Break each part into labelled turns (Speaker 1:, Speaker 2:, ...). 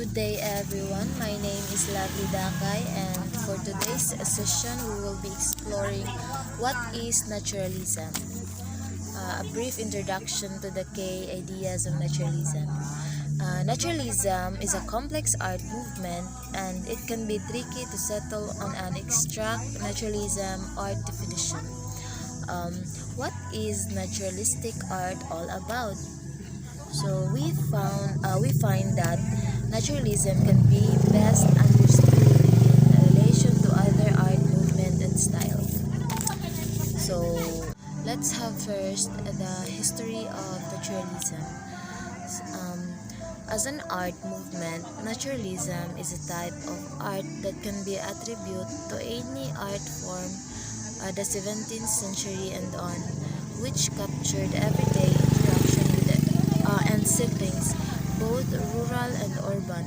Speaker 1: Good day everyone, my name is Lovely Dakay, and for today's session we will be exploring what is naturalism. A brief introduction to the key ideas of naturalism. Naturalism is a complex art movement and it can be tricky to settle on an extract naturalism art definition. Um, what is naturalistic art all about? So we find that naturalism can be best understood in relation to other art movement and style. So let's have first the history of naturalism. Um, as an art movement, naturalism is a type of art that can be attributed to any art form the 17th century and on, which captured everyday interaction with and settings, both rural and urban.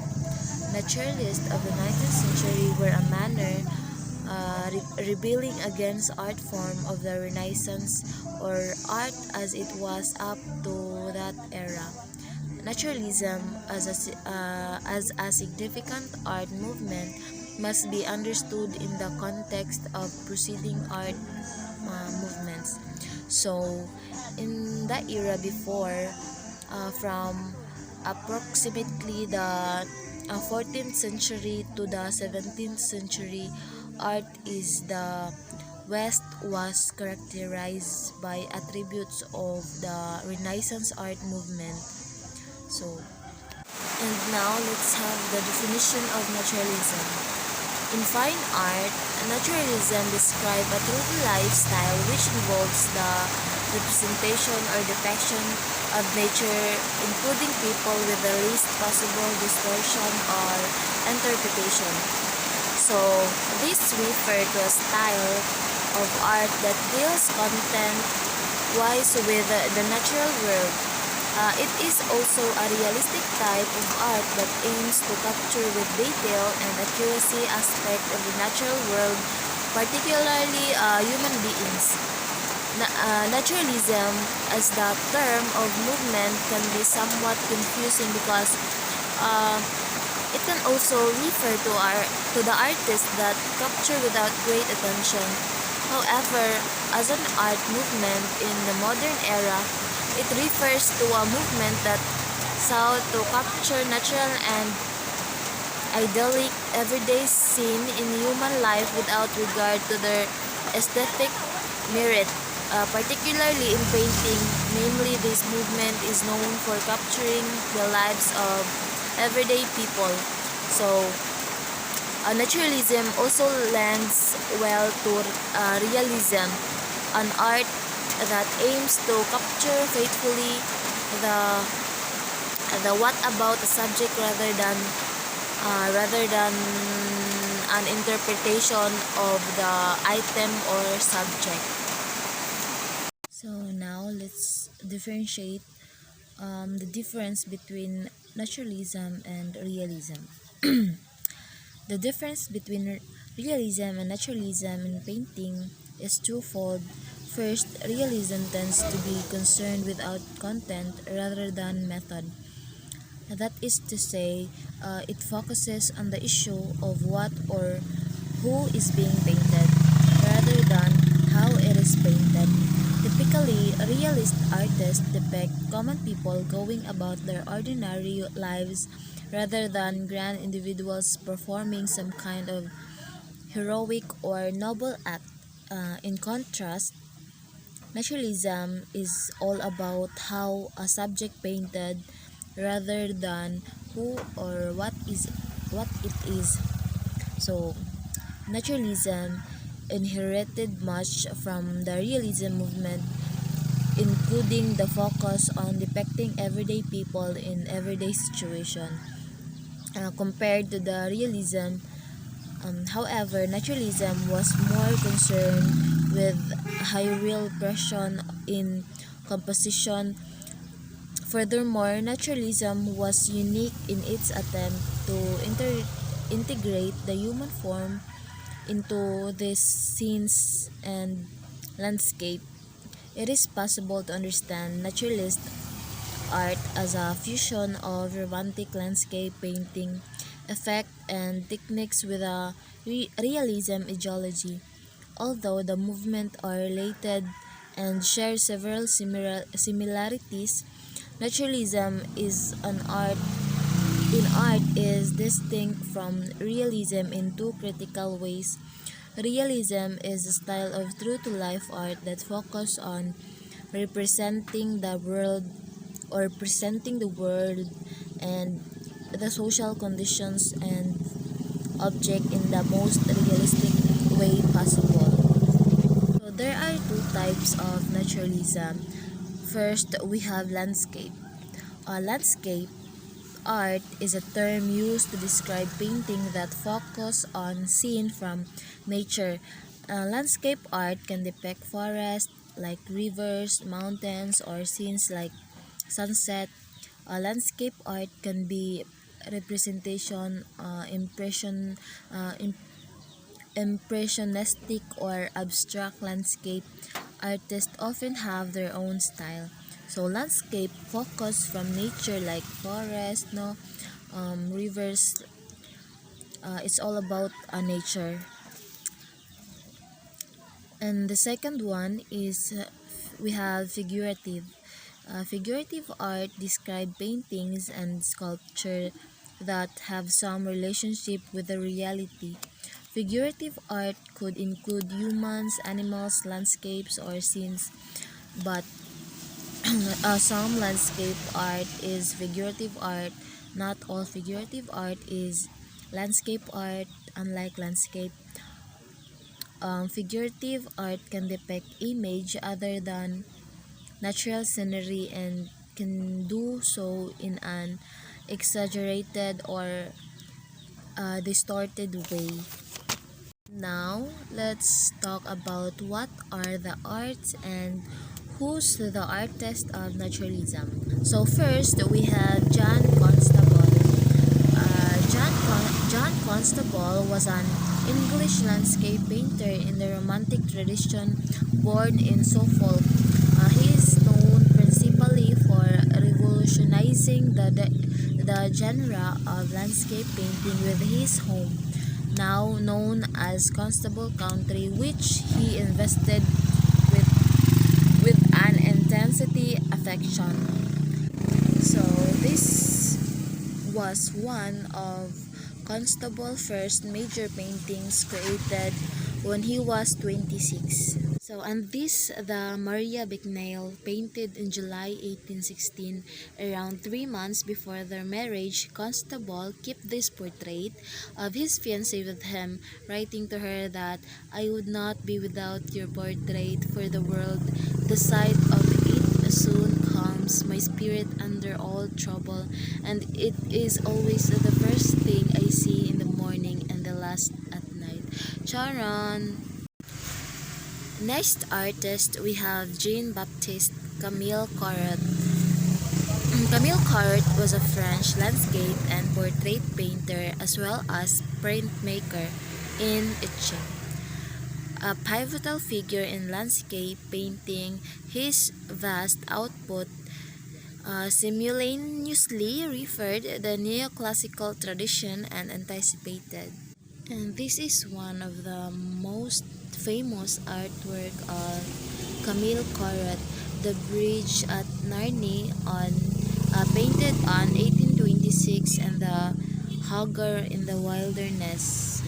Speaker 1: Naturalists of the 19th century were a manner rebelling against art form of the Renaissance or art as it was up to that era. Naturalism as a significant art movement must be understood in the context of preceding art movements. So, in the era before, from approximately the 14th century to the 17th century, art is the West was characterized by attributes of the Renaissance art movement. So, and now let's have the definition of naturalism. In fine art, naturalism describes a true lifestyle which involves the representation or depiction of nature, including people with the least possible distortion or interpretation. So, this refers to a style of art that deals content-wise with the natural world. It is also a realistic type of art that aims to capture with detail and accuracy aspect of the natural world, particularly human beings. Naturalism as the term of movement can be somewhat confusing because it can also refer to the artist that capture without great attention. However, as an art movement in the modern era, it refers to a movement that sought to capture natural and idyllic everyday scene in human life without regard to their aesthetic merit. Particularly in painting, namely this movement is known for capturing the lives of everyday people. So, naturalism also lends well to realism, an art that aims to capture faithfully the what about the subject rather than an interpretation of the item or subject. So now let's differentiate the difference between naturalism and realism. The difference between realism and naturalism in painting is twofold. First, realism tends to be concerned with content rather than method. That is to say, it focuses on the issue of what or who is being painted rather than how it is painted. Typically, realist artists depict common people going about their ordinary lives rather than grand individuals performing some kind of heroic or noble act. In contrast, naturalism is all about how a subject painted rather than who or what it is. So, naturalism inherited much from the realism movement, including the focus on depicting everyday people in everyday situation. Compared to the realism, however, naturalism was more concerned with high real precision in composition. Furthermore, naturalism was unique in its attempt to integrate the human form into these scenes and landscape. It is possible to understand naturalist art as a fusion of romantic landscape painting effect and techniques with a realism ideology. Although the movement are related and share several similarities, naturalism in art is distinct from realism in two critical ways. Realism is a style of true-to-life art that focuses on representing the world or presenting the world and the social conditions and object in the most realistic way possible. So there are two types of naturalism. First, we have landscape. Landscape art is a term used to describe painting that focus on scene from nature. Landscape art can depict forests like rivers, mountains, or scenes like sunset. Landscape art can be representation, uh, im- impressionistic, or abstract landscape. Artists often have their own style. So landscape focus from nature like forest, no, rivers. It's all about nature. And the second one is we have figurative. Figurative art describe paintings and sculpture that have some relationship with the reality. Figurative art could include humans, animals, landscapes, or scenes, but some landscape art is figurative art. Not all figurative art is landscape art. Unlike landscape, figurative art can depict image other than natural scenery and can do so in an exaggerated or distorted way. Now, let's talk about what are the arts and who's the artist of naturalism. So first, we have John Constable. John Constable was an English landscape painter in the Romantic tradition, born in Suffolk. He is known principally for revolutionizing the genre of landscape painting with his home, now known as Constable Country, which he invested with, with an intensity affection. So this was one of Constable's first major paintings created when he was 26. So, and this the Maria Bicknell painted in July 1816, around 3 months before their marriage. Constable kept this portrait of his fiancée with him, writing to her that I would not be without your portrait for the world. The sight of it soon calms my spirit under all trouble, and it is always the first thing I see in the morning and the last at night. Charon. Next artist, we have Jean-Baptiste Camille Corot. Camille Corot was a French landscape and portrait painter as well as printmaker in etching. A pivotal figure in landscape painting, his vast output simultaneously referred the neoclassical tradition and anticipated. And this is one of the most famous artwork of Camille Corot, the bridge at Narni painted on 1826, and the Hagar in the Wilderness.